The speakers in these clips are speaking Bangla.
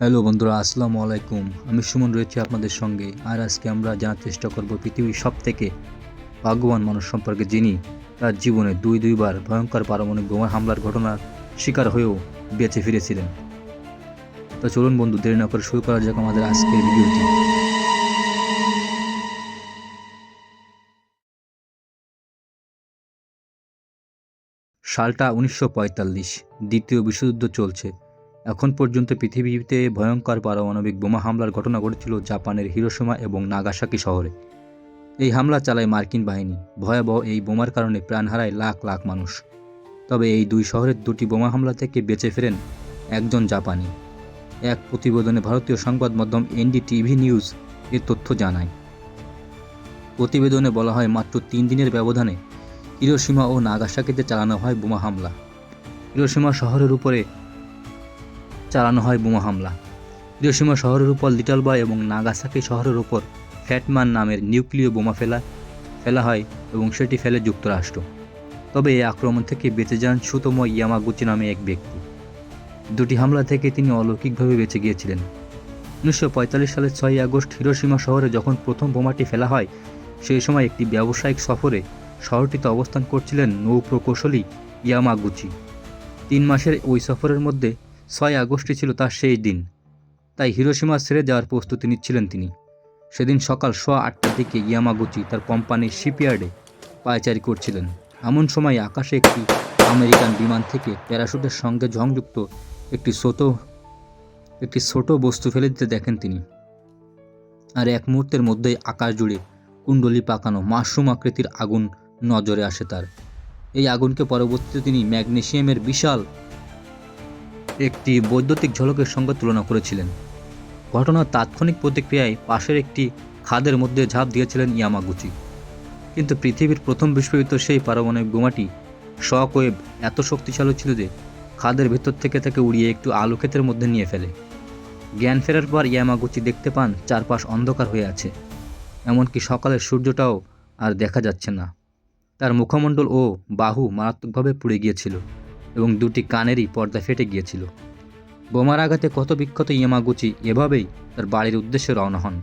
হ্যালো বন্ধুরা, আসসালামু আলাইকুম। আমি সুমন রয়েছি আপনাদের সঙ্গে। আর আজকে আমরা জানার চেষ্টা করব পৃথিবীর সবথেকে ভাগ্যবান মানুষ সম্পর্কে, যিনি তার জীবনে দুইবার ভয়ঙ্কর পারমাণবিক বোমা হামলার ঘটনার শিকার হয়েও বেঁচে ফিরেছিলেন। তো চলুন বন্ধু, দেরি না করে শুরু করা যাক আমাদের আজকের ভিডিওটি। সালটা 1945, দ্বিতীয় বিশ্বযুদ্ধ চলছে। এখন পর্যন্ত পৃথিবীতে ভয়ঙ্কর পারমাণবিক বোমা হামলার ঘটনা ঘটেছিল জাপানের হিরোশিমা এবং নাগাসাকি শহরে। এই হামলা চালায় মার্কিন বাহিনী। ভয়াবহ এই বোমার কারণে প্রাণ হারায় লাখ লাখ মানুষ। তবে এই দুই শহরের দুটি বোমা হামলা থেকে বেঁচে ফেরেন একজন জাপানি। এক প্রতিবেদনে ভারতীয় সংবাদ মাধ্যম এনডিটিভি নিউজ এ তথ্য জানায়। প্রতিবেদনে বলা হয়, মাত্র 3 দিনের ব্যবধানে হিরোশিমা ও নাগাসাকিতে চালানো হয় বোমা হামলা। হিরোশিমা শহরের উপর লিটল বয় এবং নাগাসাকি শহরের উপর ফ্যাটম্যান নামের নিউক্লিয় বোমা ফেলা হয় এবং সেটি ফেলে যুক্তরাষ্ট্র। তবে এই আক্রমণ থেকে বেঁচে যান সুতোমো ইয়ামাগুচি নামে এক ব্যক্তি। দুটি হামলা থেকে তিনি অলৌকিকভাবে বেঁচে গিয়েছিলেন। 1945 সালের 6 আগস্ট হিরোশিমা শহরে যখন প্রথম বোমাটি ফেলা হয়, সেই সময় একটি ব্যবসায়িক সফরে শহরটিতে অবস্থান করছিলেন নৌ প্রকৌশলী ইয়ামাগুচি। 3 মাসের ওই সফরের মধ্যে 6 আগস্টই ছিল তার শেষ দিন। তাই হিরোশিমা ছেড়ে যাওয়ার প্রস্তুতি নিচ্ছিলেন তিনি। সেদিন সকাল 8:15টার দিকে ইয়ামাগুচি তার কোম্পানির শিপইয়ার্ডে পায়চারি করছিলেন। এমন সময় আকাশে একটি আমেরিকান বিমান থেকে প্যারাশুটের সঙ্গে সংযুক্ত একটি ছোট বস্তু ফেলে দিতে দেখেন তিনি। আর এক মুহূর্তের মধ্যেই আকাশ জুড়ে কুণ্ডলি পাকানো মাশরুম আকৃতির আগুন নজরে আসে তার। এই আগুনকে পরবর্তীতে তিনি ম্যাগনেসিয়ামের বিশাল একটি বৈদ্যুতিক ঝলকের সঙ্গে তুলনা করেছিলেন। ঘটনার তাৎক্ষণিক প্রতিক্রিয়ায় পাশের একটি খাদের মধ্যে ঝাঁপ দিয়েছিলেন ইয়ামাগুচি। কিন্তু পৃথিবীর প্রথম বিস্ফোরিত সেই পারমাণবিক বোমাটি শক ওয়েভ এত শক্তিশালী ছিল যে খাদের ভেতর থেকে তাকে উড়িয়ে একটু আলু ক্ষেতের মধ্যে নিয়ে ফেলে। জ্ঞান ফেরার পর ইয়ামাগুচি দেখতে পান চারপাশ অন্ধকার হয়ে আছে, এমনকি সকালের সূর্যটাও আর দেখা যাচ্ছে না। তার মুখমণ্ডল ও বাহু মারাত্মকভাবে পুড়ে গিয়েছিল এবং দুটি কানেরই পর্দা ফেটে গিয়েছিল। বোমার আঘাতে ক্ষতবিক্ষত ইয়ামাগুচি এভাবেই তার বাড়ির উদ্দেশ্যে রওনা হন।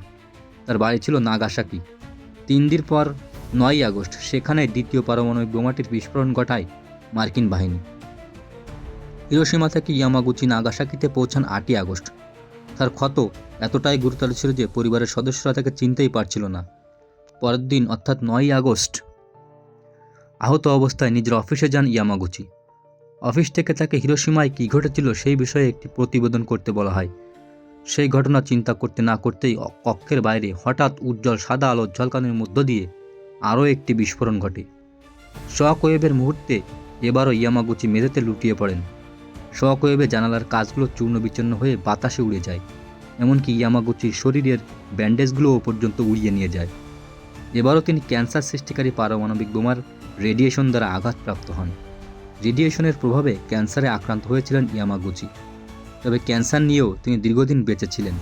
তার বাড়ি ছিল নাগাসাকি। 3 দিন পর 9 আগস্ট সেখানে দ্বিতীয় পারমাণবিক বোমাটির বিস্ফোরণ ঘটায় মার্কিন বাহিনী। হিরোশিমা থেকে ইয়ামাগুচি নাগাসাকিতে পৌঁছান 8 আগস্ট। তার ক্ষত এতটাই গুরুতর ছিল যে পরিবারের সদস্যরা তাকে চিনতেই পারছিল না। পরের দিন অর্থাৎ 9 আগস্ট আহত অবস্থায় নিজের অফিসে যান ইয়ামাগুচি। অফিস থেকে তাকে হিরোশিমায় কী ঘটেছিল সেই বিষয়ে একটি প্রতিবেদন করতে বলা হয়। সেই ঘটনা চিন্তা করতে না করতেই কক্ষের বাইরে হঠাৎ উজ্জ্বল সাদা আলোর ঝলকানির মধ্য দিয়ে আরও একটি বিস্ফোরণ ঘটে। শক ওয়েভের মুহূর্তে এবারও ইয়ামাগুচি মেঝেতে লুটিয়ে পড়েন। শক ওয়েভে জানালার কাঁচগুলো চূর্ণ বিচূর্ণ হয়ে বাতাসে উড়ে যায়, এমনকি ইয়ামাগুচির শরীরের ব্যান্ডেজগুলোও পর্যন্ত উড়িয়ে নিয়ে যায়। এবারও তিনি ক্যান্সার সৃষ্টিকারী পারমাণবিক বোমার রেডিয়েশন দ্বারা আঘাতপ্রাপ্ত হন। রেডিয়েশনের প্রভাবে ক্যান্সারে আক্রান্ত হয়েছিলেন ইয়ামাগুচি। তবে ক্যান্সার নিয়েও তিনি দীর্ঘদিন বেঁচে ছিলেন।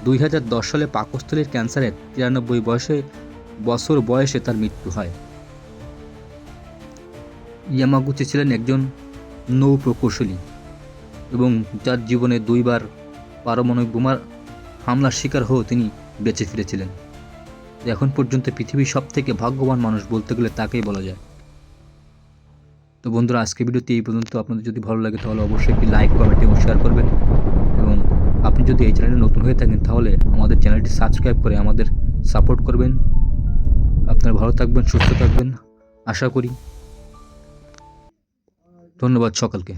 2010 সালে পাকস্থলীর ক্যান্সারে 93 বছর বয়সে তার মৃত্যু হয়। ইয়ামাগুচি ছিলেন একজন নৌ প্রকৌশলী এবং যার জীবনে 2বার পারমাণবিক বোমার হামলার শিকার হয়েও তিনি বেঁচে ফিরেছিলেন। এখন পর্যন্ত পৃথিবীর সবথেকে ভাগ্যবান মানুষ বলতে গেলে তাকেই বলা যায়। তো বন্ধুরা, আজকে ভিডিওটি এই পর্যন্ত। আপনাদের যদি ভালো লাগে তাহলে অবশ্যই একটি লাইক, কমেন্ট এবং শেয়ার করবেন। এবং আপনি যদি এই চ্যানেলে নতুন হয়ে থাকেন তাহলে আমাদের চ্যানেলটি সাবস্ক্রাইব করে আমাদের সাপোর্ট করবেন। আপনারা ভালো থাকবেন, সুস্থ থাকবেন আশা করি। ধন্যবাদ সকলকে।